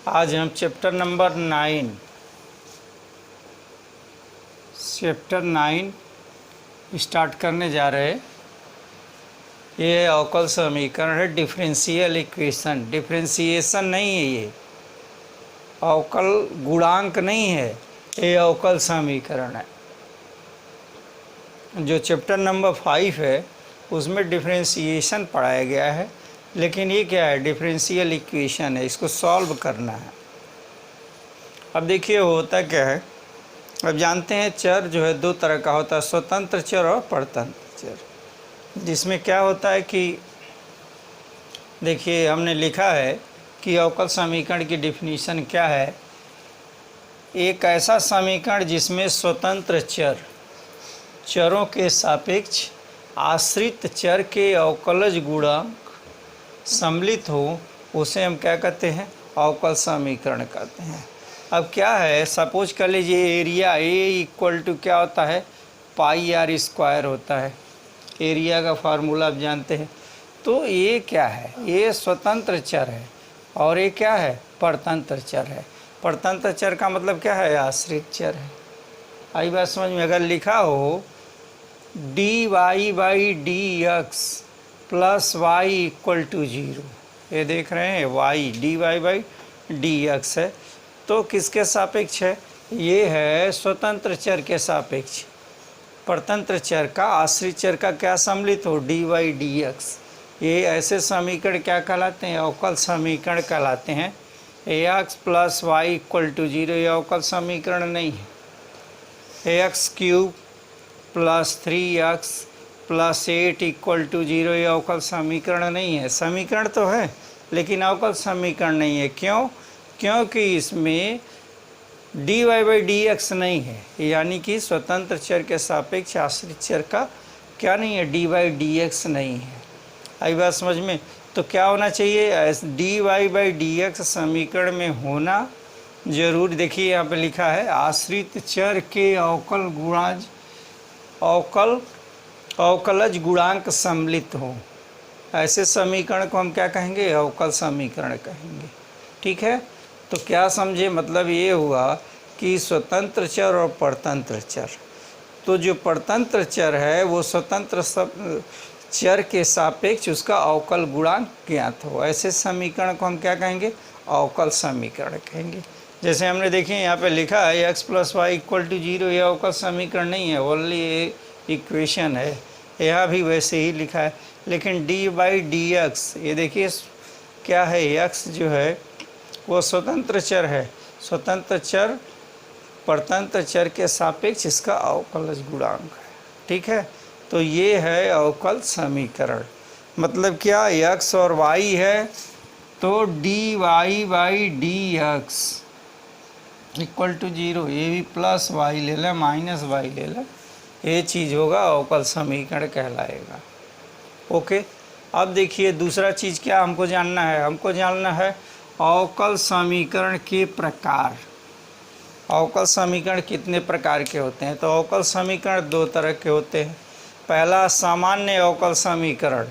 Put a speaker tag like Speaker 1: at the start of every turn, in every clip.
Speaker 1: आज हम chapter 9 start करने जा रहे हैं। ये अवकल समीकरण है, डिफरेंशियल इक्वेशन। डिफरेंशिएशन नहीं है, ये अवकल गुणांक नहीं है, ये अवकल समीकरण है। जो चैप्टर नंबर 5 है उसमें डिफरेंशिएशन पढ़ाया गया है, लेकिन ये क्या है, डिफरेंशियल इक्वेशन है, इसको सॉल्व करना है। अब देखिए होता क्या है, अब जानते हैं चर जो है दो तरह का होता है, स्वतंत्र चर और परतंत्र चर। जिसमें क्या होता है कि देखिए हमने लिखा है कि अवकल समीकरण की डिफिनीशन क्या है। एक ऐसा समीकरण जिसमें स्वतंत्र चरों के सापेक्ष आश्रित चर के अवकलज गुणांक सम्मिलित हो, उसे हम क्या कहते हैं, अवकल समीकरण कहते हैं। अब क्या है, सपोज कर लीजिए एरिया ए इक्वल टू क्या होता है, पाई आर स्क्वायर होता है। एरिया का फार्मूला आप जानते हैं। तो ये क्या है, ये स्वतंत्र चर है और ये क्या है, परतंत्र चर है। परतंत्र चर का मतलब क्या है, आश्रित चर है। आई बात समझ में। अगर लिखा हो D Y by D X plus Y equal to 0, ये देख रहे हैं Y D Y by D X है, तो किसके सापेक्ष है, ये है स्वतंत्र चर के सापेक्ष। परतंत्र चर का आश्रित चर का क्या सम्मिलित हो, डी वाई डी एक्स। ये ऐसे समीकरण क्या कहलाते हैं, अवकल समीकरण कहलाते हैं। A X plus Y equal to 0 ये अवकल समीकरण नहीं है। A X cube plus 3x plus 8 equal to 0 ये अवकल समीकरण नहीं है। समीकरण तो है लेकिन अवकल समीकरण नहीं है। क्यों? क्योंकि इसमें D Y by D X नहीं है, यानी कि स्वतंत्र चर के सापेक्ष आश्रित चर का क्या नहीं है, डी वाई डी एक्स नहीं है। आई बात समझ में। तो क्या होना चाहिए, D Y by D X समीकरण में होना जरूर। देखिए यहाँ पे लिखा है आश्रित चर के अवकलज गुणांक सम्मिलित हो, ऐसे समीकरण को हम क्या कहेंगे, अवकल समीकरण कहेंगे। ठीक है, तो क्या समझे, मतलब ये हुआ कि स्वतंत्र चर और परतंत्र चर। तो जो परतंत्र चर है वो स्वतंत्र चर के सापेक्ष उसका अवकल गुणांक ज्ञात हो, ऐसे समीकरण को हम क्या कहेंगे, अवकल समीकरण कहेंगे। जैसे हमने देखिए यहाँ पे लिखा है x plus Y equal to 0 ये अवकल समीकरण नहीं है, ओनली इक्वेशन है। यहाँ भी वैसे ही लिखा है, लेकिन डी बाई डी एक्स ये देखिए क्या है, x जो है वो स्वतंत्र चर है। स्वतंत्र चर परतंत्र चर के सापेक्ष इसका अवकलज गुणांक है। ठीक है, तो ये है अवकल समीकरण। मतलब क्या, x और y है तो D Y by D X equal to 0, ये भी प्लस वाई ले लें माइनस वाई ले लें, ये चीज़ होगा अवकल समीकरण कहलाएगा। ओके, अब देखिए दूसरा चीज़ क्या हमको जानना है, हमको जानना है अवकल समीकरण के प्रकार। अवकल समीकरण कितने प्रकार के होते हैं, तो अवकल समीकरण दो तरह के होते हैं। पहला सामान्य अवकल समीकरण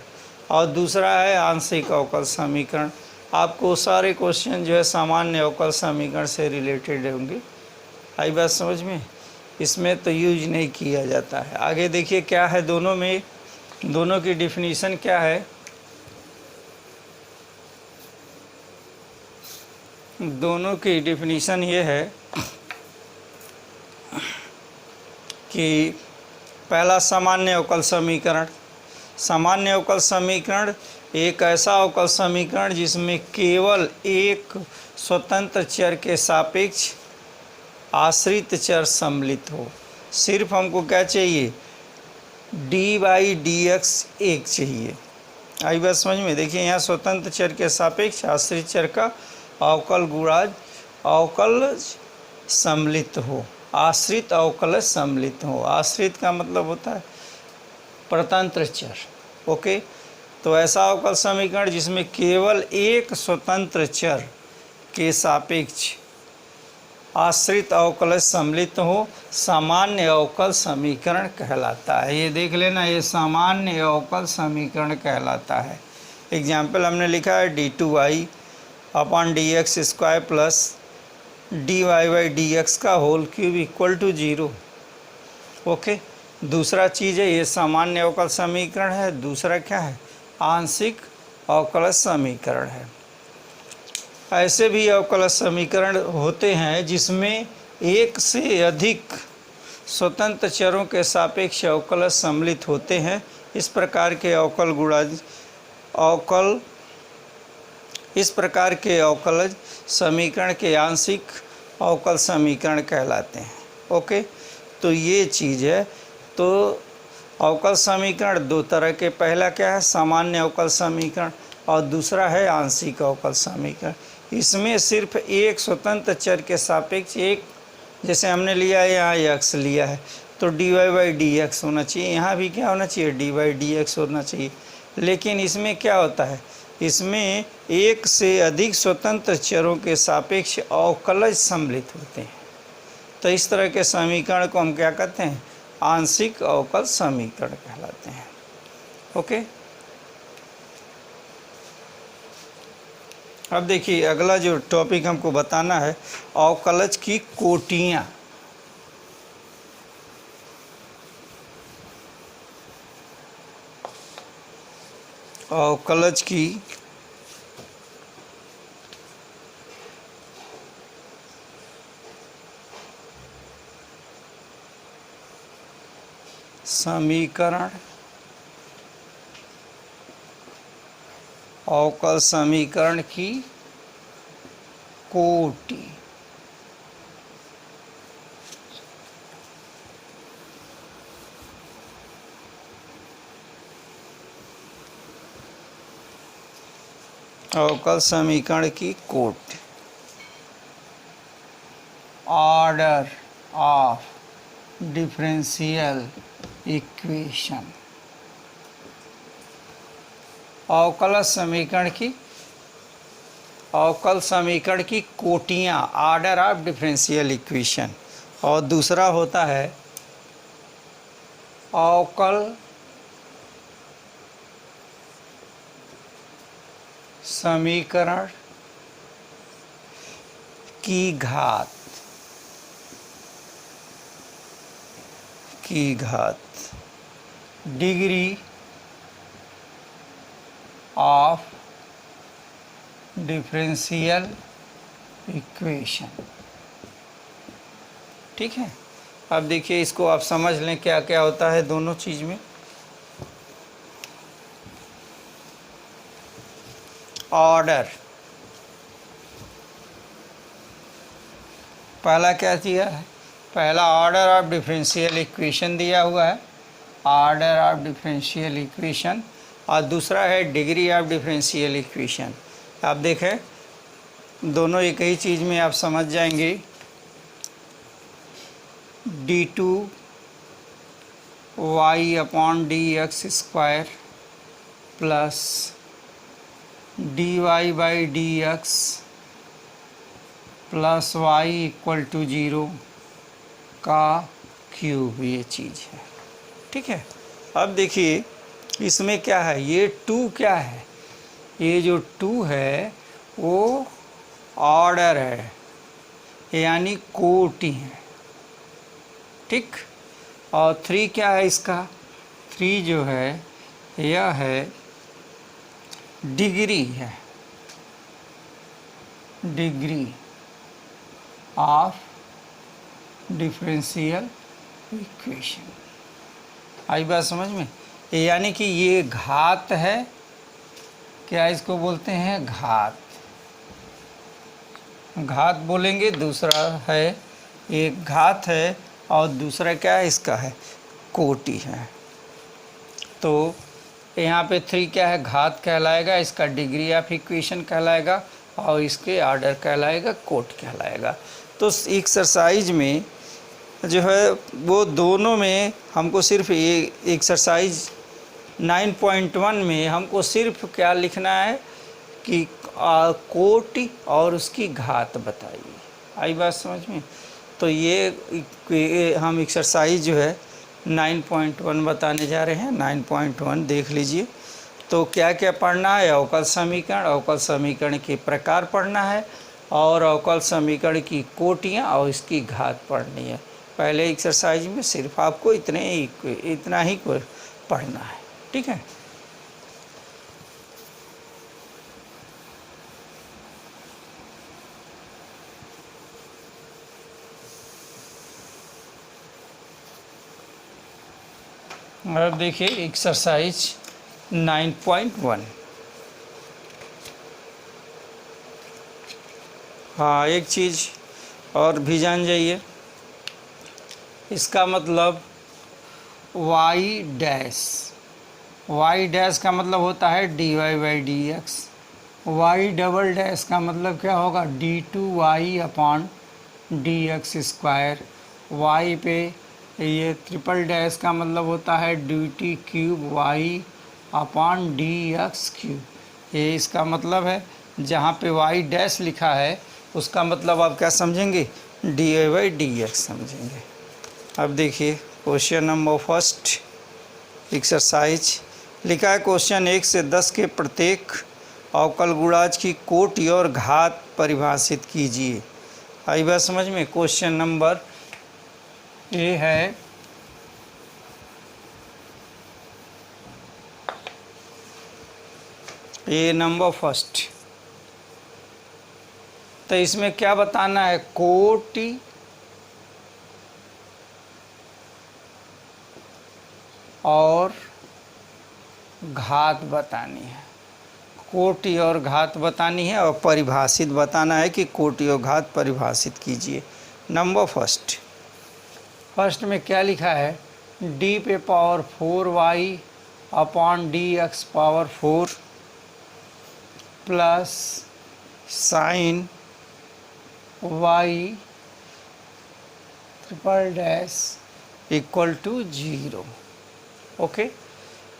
Speaker 1: और दूसरा है आंशिक अवकल समीकरण। आपको सारे क्वेश्चन जो है सामान्य अवकल समीकरण से रिलेटेड होंगे। आई बात समझ में, इसमें तो यूज नहीं किया जाता है। आगे देखिए क्या है, दोनों की डिफिनीशन क्या है। दोनों की डिफिनीशन ये है कि पहला सामान्य अवकल समीकरण। सामान्य अवकल समीकरण एक ऐसा अवकल समीकरण जिसमें केवल एक स्वतंत्र चर के सापेक्ष आश्रित चर सम्मिलित हो। सिर्फ हमको क्या चाहिए, डी बाई डी एक्स एक चाहिए। आई बात समझ में। देखिए यहाँ स्वतंत्र चर के सापेक्ष आश्रित चर का अवकल सम्मिलित हो, आश्रित अवकल सम्मिलित हो। आश्रित का मतलब होता है परतंत्र चर। ओके, तो ऐसा अवकल समीकरण जिसमें केवल एक स्वतंत्र चर के सापेक्ष आश्रित अवकल सम्मिलित हो, सामान्य अवकल समीकरण कहलाता है। ये देख लेना, ये सामान्य अवकल समीकरण कहलाता है। एग्जाम्पल हमने लिखा है D two Y upon D X square plus D Y by D X का whole cube equal to 0। Okay, दूसरा चीज़ है ये सामान्य अवकल समीकरण है, दूसरा क्या है आंशिक अवकल समीकरण है। ऐसे भी अवकल समीकरण होते हैं जिसमें एक से अधिक स्वतंत्र चरों के सापेक्ष अवकल सम्मिलित होते हैं। इस प्रकार के अवकल समीकरण के आंशिक अवकल समीकरण कहलाते हैं। ओके, तो ये चीज़ है। तो अवकल समीकरण दो तरह के, पहला क्या है सामान्य अवकल समीकरण और दूसरा है आंशिक अवकल समीकरण। इसमें सिर्फ एक स्वतंत्र चर के सापेक्ष एक, जैसे हमने लिया है यहाँ एक्स लिया है तो D Y by D X होना चाहिए, यहाँ भी क्या होना चाहिए डी वाई डी एक्स होना चाहिए। लेकिन इसमें क्या होता है, इसमें एक से अधिक स्वतंत्र चरों के सापेक्ष अवकलज सम्मिलित होते हैं। तो इस तरह के समीकरण को हम क्या कहते हैं आंशिक अवकल समीकरण कहलाते हैं। ओके, अब देखिए अगला जो टॉपिक हमको बताना है अवकलज की कोटियाँ। अवकलज की समीकरण, अवकल समीकरण की कोटि। अवकल समीकरण की कोटि, ऑर्डर ऑफ डिफरेंशियल इक्वेशन। अवकल समीकरण की कोटियाँ, ऑर्डर ऑफ डिफरेंशियल इक्वेशन। और दूसरा होता है अवकल समीकरण की घात, डिग्री ऑफ डिफरेंशियल इक्वेशन। ठीक है, अब देखिए इसको आप समझ लें क्या क्या होता है दोनों चीज़ में। ऑर्डर, पहला क्या दिया है, पहला ऑर्डर ऑफ डिफरेंशियल इक्वेशन दिया हुआ है, ऑर्डर ऑफ डिफरेंशियल इक्वेशन, और दूसरा है डिग्री ऑफ डिफरेंशियल इक्वेशन। आप देखें दोनों एक ही चीज़ में आप समझ जाएंगे। d2 y upon D X square plus D Y by D X plus Y equal to 0 का क्यूब, ये चीज़ है। ठीक है, अब देखिए इसमें क्या है, ये 2 क्या है, ये जो 2 है वो ऑर्डर है यानी कोटि है। ठीक, और 3 क्या है, इसका 3 जो है यह है डिग्री है, डिग्री ऑफ डिफरेंशियल इक्वेशन। आई बात समझ में, यानी कि ये घात है, क्या इसको बोलते हैं घात, घात बोलेंगे। दूसरा है एक घात है और दूसरा क्या है इसका है कोटि है। तो यहाँ पे 3 क्या है घात कहलाएगा, इसका डिग्री ऑफ इक्वेशन कहलाएगा और इसके ऑर्डर कहलाएगा कोट कहलाएगा। तो एक्सरसाइज में जो है वो दोनों में हमको सिर्फ ये एक्सरसाइज 9.1 में हमको सिर्फ क्या लिखना है कि कोटि और उसकी घात बताइए। आई बात समझ में। तो ये हम एक्सरसाइज जो है 9.1 बताने जा रहे हैं। 9.1 देख लीजिए। तो क्या क्या पढ़ना है? अवकल समीकरण, अवकल समीकरण के प्रकार पढ़ना है और अवकल समीकरण की कोटियाँ और इसकी घात पढ़नी है। पहले एक्सरसाइज में सिर्फ आपको इतना ही पढ़ना है, ठीक है। अब देखिए एक्सरसाइज 9.1। हाँ, एक चीज़ और भी जान जाइए, इसका मतलब y डैश, y डैश का मतलब होता है dy/dx, y डबल डैश का मतलब क्या होगा? d2y/dx², y पे ये ट्रिपल डैश का मतलब होता है dt³ y/dx³। ये इसका मतलब है, जहाँ पे y डैश लिखा है उसका मतलब आप क्या समझेंगे? dy/dx समझेंगे। अब देखिए क्वेश्चन नंबर फर्स्ट एक्सरसाइज लिखा है, क्वेश्चन 1 से 10 के प्रत्येक अवकल गुणाज की कोटि और घात परिभाषित कीजिए। आई बात समझ में? क्वेश्चन नंबर ए है ए नंबर फर्स्ट। तो इसमें क्या बताना है? कोटि और घात बतानी है, कोटि और घात बतानी है और परिभाषित बताना है कि कोटि और घात परिभाषित कीजिए। नंबर फर्स्ट में क्या लिखा है? d पे power 4y/dx⁴ plus sine y triple dash = 0। Okay,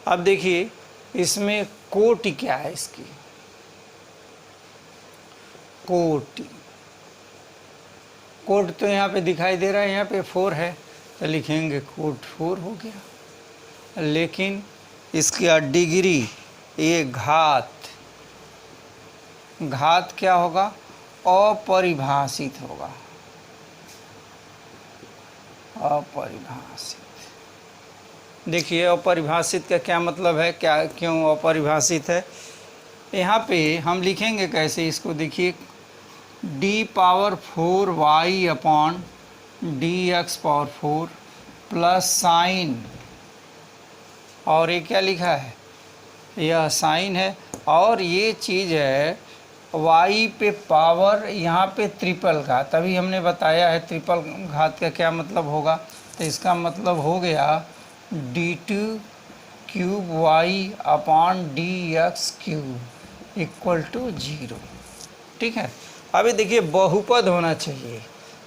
Speaker 1: अब देखिए इसमें कोटि क्या है? इसकी कोटि तो यहाँ पे दिखाई दे रहा है, यहाँ पे 4 है तो लिखेंगे कोट 4 हो गया। लेकिन इसकी डिग्री, ये घात क्या होगा? अपरिभाषित होगा, अपरिभाषित। देखिए अपरिभाषित का क्या मतलब है, क्या क्यों अपरिभाषित है? यहाँ पे हम लिखेंगे कैसे इसको? देखिए d⁴y/dx⁴ प्लस साइन, और ये क्या लिखा है? यह साइन है, और ये चीज़ है y पे पावर यहाँ पे ट्रिपल घात। अभी हमने बताया है ट्रिपल घात का क्या मतलब होगा। तो इसका मतलब हो गया d2³ y/dx³ = 0। ठीक है। अभी देखिए बहुपद होना चाहिए,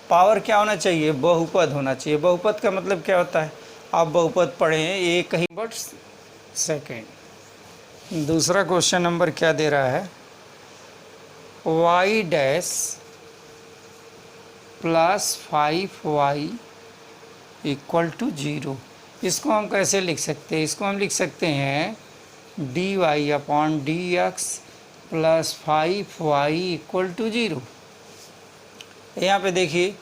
Speaker 1: पावर क्या होना चाहिए? बहुपद होना चाहिए। बहुपद का मतलब क्या होता है? आप बहुपद पढ़ें, एक ही बट सेकेंड। दूसरा क्वेश्चन नंबर क्या दे रहा है? y dash plus 5y = 0। इसको हम कैसे लिख सकते हैं? इसको हम लिख सकते हैं dy/dx प्लस 5y = 0। यहाँ पे देखिए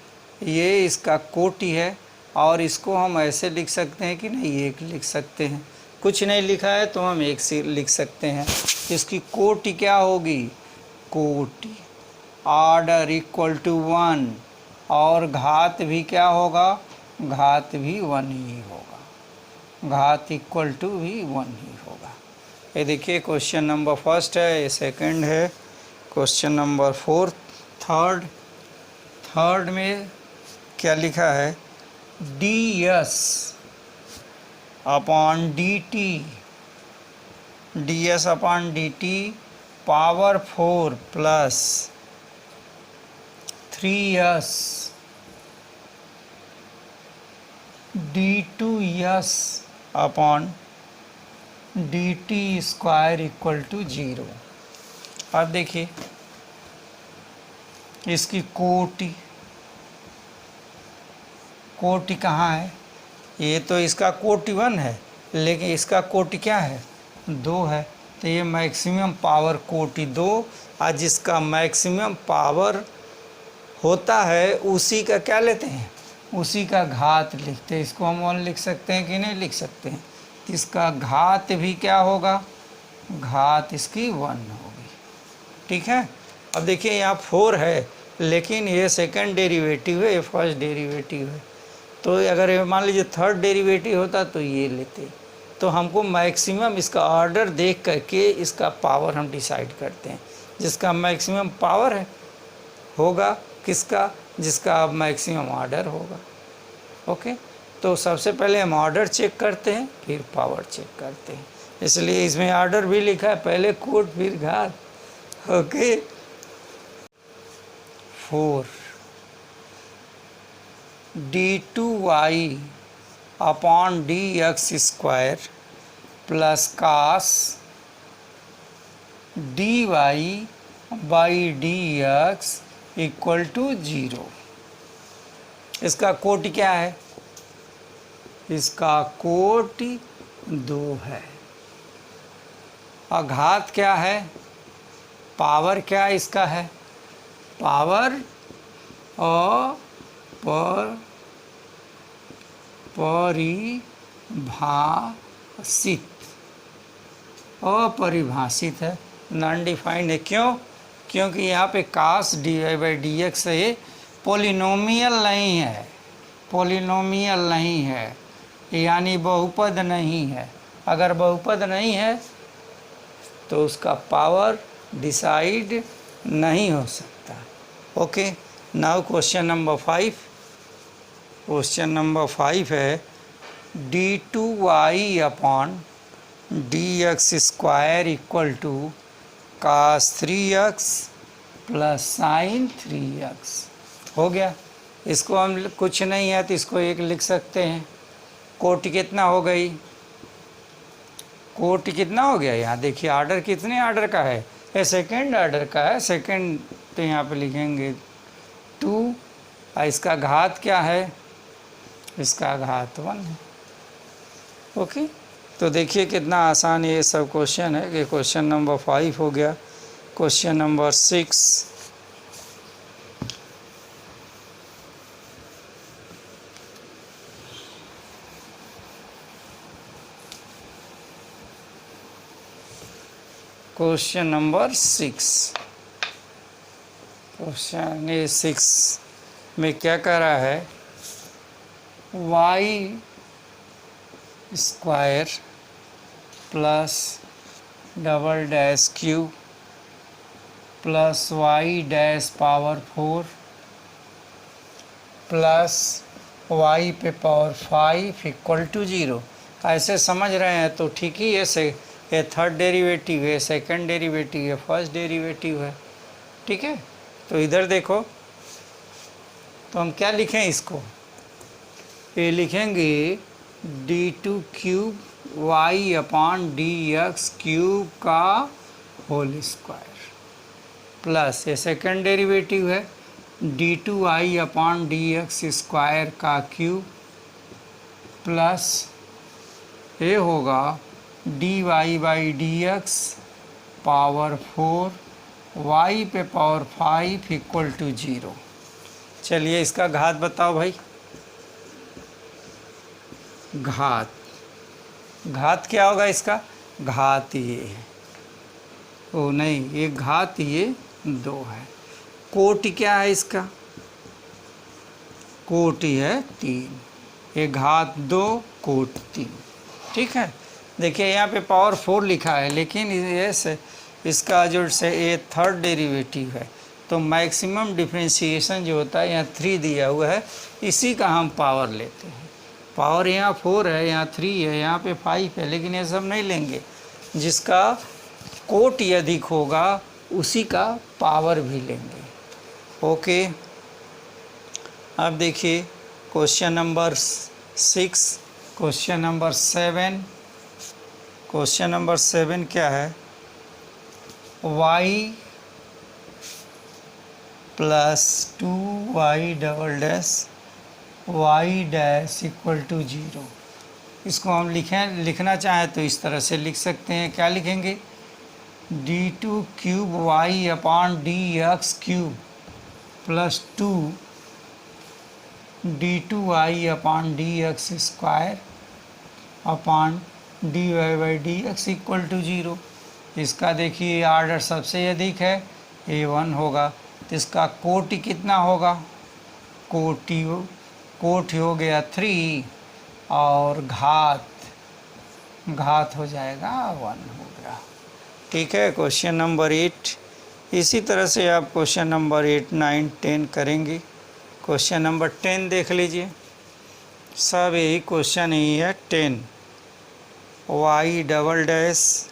Speaker 1: ये इसका कोटि है, और इसको हम ऐसे लिख सकते हैं कि नहीं, एक लिख सकते हैं। कुछ नहीं लिखा है तो हम एक से लिख सकते हैं। इसकी कोटि क्या होगी? कोटि ऑर्डर = 1, और घात भी क्या होगा? घात भी 1 ही होगा, घात = भी 1 ही होगा। ये देखिए क्वेश्चन नंबर फर्स्ट है, ये सेकंड है। क्वेश्चन नंबर थर्ड में क्या लिखा है? ds/dt power 4 plus 3s d2s/dt² = 0। अब देखिए इसकी कोटि कहाँ है? ये तो इसका कोटि 1 है, लेकिन इसका कोटि क्या है? 2 है। तो ये मैक्सिमम पावर कोटि 2, और जिसका मैक्सिमम पावर होता है उसी का क्या लेते हैं, उसी का घात लिखते हैं। इसको हम 1 लिख सकते हैं कि नहीं लिख सकते हैं। इसका घात भी क्या होगा, घात इसकी 1 होगी। ठीक है। अब देखिए यहाँ 4 है, लेकिन ये सेकंड डेरिवेटिव है, ये फर्स्ट डेरिवेटिव है। तो अगर ये मान लीजिए थर्ड डेरिवेटिव होता तो ये लेते। तो हमको मैक्सिमम इसका ऑर्डर देख करके इसका पावर हम डिसाइड करते हैं। जिसका मैक्सिमम पावर है होगा किसका, जिसका मैक्सिमम ऑर्डर होगा। ओके, तो सबसे पहले हम ऑर्डर चेक करते हैं, फिर पावर चेक करते हैं। इसलिए इसमें ऑर्डर भी लिखा है, पहले कोट फिर घात। Okay, 4 d2y upon dx square plus cos dy by dx equal to 0। इसका कोटि क्या है, इसका कोटि 2 है। और घात क्या है, पावर क्या इसका है, पावर और अपरिभाषित है, नॉन डिफाइंड है। क्यों, क्योंकि यहाँ पे cause D Y by D X ये पोलिनोमियल नहीं है, पोलिनोमियल नहीं है, यानी बहुपद नहीं है। अगर बहुपद नहीं है तो उसका पावर डिसाइड नहीं हो सकता। Okay, now question number 5। Question number 5 है d2y upon dx square equal to cos 3x plus sine 3x। हो गया। इसको हम कुछ नहीं है तो इसको 1 लिख सकते हैं। कोटि कितना हो गई, कोटि कितना हो गया, यहाँ देखिए ऑर्डर कितने ऑर्डर का है, ये सेकेंड ऑर्डर का है। सेकेंड तो यहाँ पे लिखेंगे 2, और इसका घात क्या है, इसका घात 1 है। ओके, तो देखिए कितना आसान ये सब क्वेश्चन है कि क्वेश्चन नंबर 5 हो गया। Question number 6, question number 6, question 6 में क्या कह रहा है, y square plus double dash cube plus Y dash power 4 plus Y पे पावर 5 इक्वल टू 0। ऐसे समझ रहे हैं तो ठीक ही है। ये थर्ड डेरिवेटिव है, सेकंड डेरिवेटिव है, फर्स्ट डेरिवेटिव है। ठीक है, तो इधर देखो, तो हम क्या लिखें इसको, ये लिखेंगे d2 cube y upon dx cube का होल स्क्वायर प्लस ये सेकंड डेरिवेटिव है d2y अपॉन dx स्क्वायर का क्यूब प्लस ये होगा dy by dx power 4 y पे पावर 5 इक्वल टू 0। चलिए इसका घात बताओ भाई। घात, घात क्या होगा इसका, घात ये है, ओ नहीं ये घात ये 2 है। कोटि क्या है इसका, कोटि है 3, ये घात 2 कोटि 3। ठीक है, देखिए यहाँ पे पावर 4 लिखा है, लेकिन ये इसका जो से ये थर्ड डेरिवेटिव है, तो मैक्सिमम डिफरेंशिएशन जो होता है यहाँ 3 दिया हुआ है, इसी का हम पावर लेते हैं। पावर यहाँ 4 है, यहाँ 3 है, यहाँ पे 5 है, लेकिन ये सब नहीं लेंगे। जिसका कोटि अधिक होगा उसी का पावर भी लेंगे। ओके, अब देखिए question number 6, question number 7। Question number 7 क्या है, y plus 2y double dash y dash equal to 0। इसको हम लिखना चाहें तो इस तरह से लिख सकते हैं। क्या लिखेंगे, d2 cube Y upon D X cube plus 2 d2y upon D X square upon D Y by D X equal to 0। इसका देखिए आर्डर सबसे अधिक है, a1 होगा, तो इसका कोटि कितना होगा, कोटि हो गया 3 और घात हो जाएगा 1 हो गया। ठीक है, क्वेश्चन नंबर 8। इसी तरह से आप क्वेश्चन नंबर 8, 9, 10 करेंगे। क्वेश्चन नंबर 10 देख लीजिए, सब यही क्वेश्चन ही है। 10 y double dash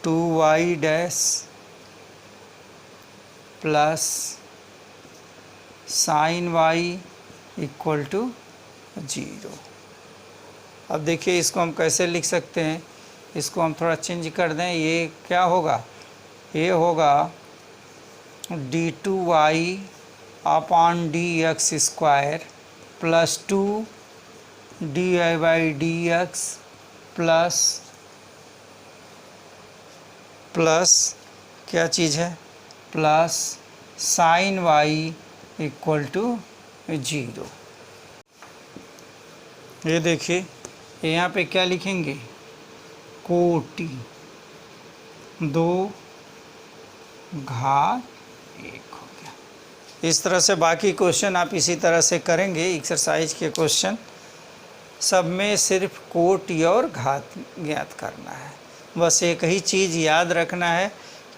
Speaker 1: 2y dash plus sine y equal to 0। अब देखिए इसको हम कैसे लिख सकते हैं, इसको हम थोड़ा चेंज कर दें। ये क्या होगा, ये होगा d2y upon D X square plus 2 D Y by D X plus क्या चीज़ है, plus sine Y equal to 0। ये देखिए यहाँ पे क्या लिखेंगे, कोटि 2 घात 1 हो गया। इस तरह से बाकी क्वेश्चन आप इसी तरह से करेंगे। एक्सरसाइज के क्वेश्चन सब में सिर्फ कोटि और घात ज्ञात करना है। बस एक ही चीज़ याद रखना है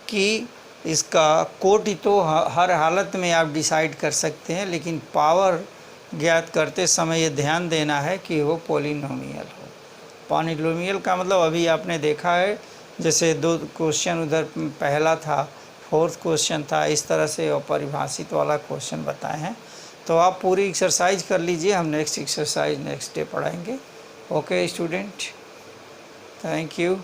Speaker 1: कि इसका कोटि तो हर हालत में आप डिसाइड कर सकते हैं, लेकिन पावर ज्ञात करते समय ये ध्यान देना है कि वो पॉलिनोमियल हो। पॉलिनोमियल का मतलब अभी आपने देखा है, जैसे 2 क्वेश्चन उधर पहला था, 4th क्वेश्चन था, इस तरह से अपरिभाषित वाला क्वेश्चन बताए हैं। तो आप पूरी एक्सरसाइज कर लीजिए, हम नेक्स्ट एक्सरसाइज नेक्स्ट डे पढ़ाएंगे। Okay student, thank you.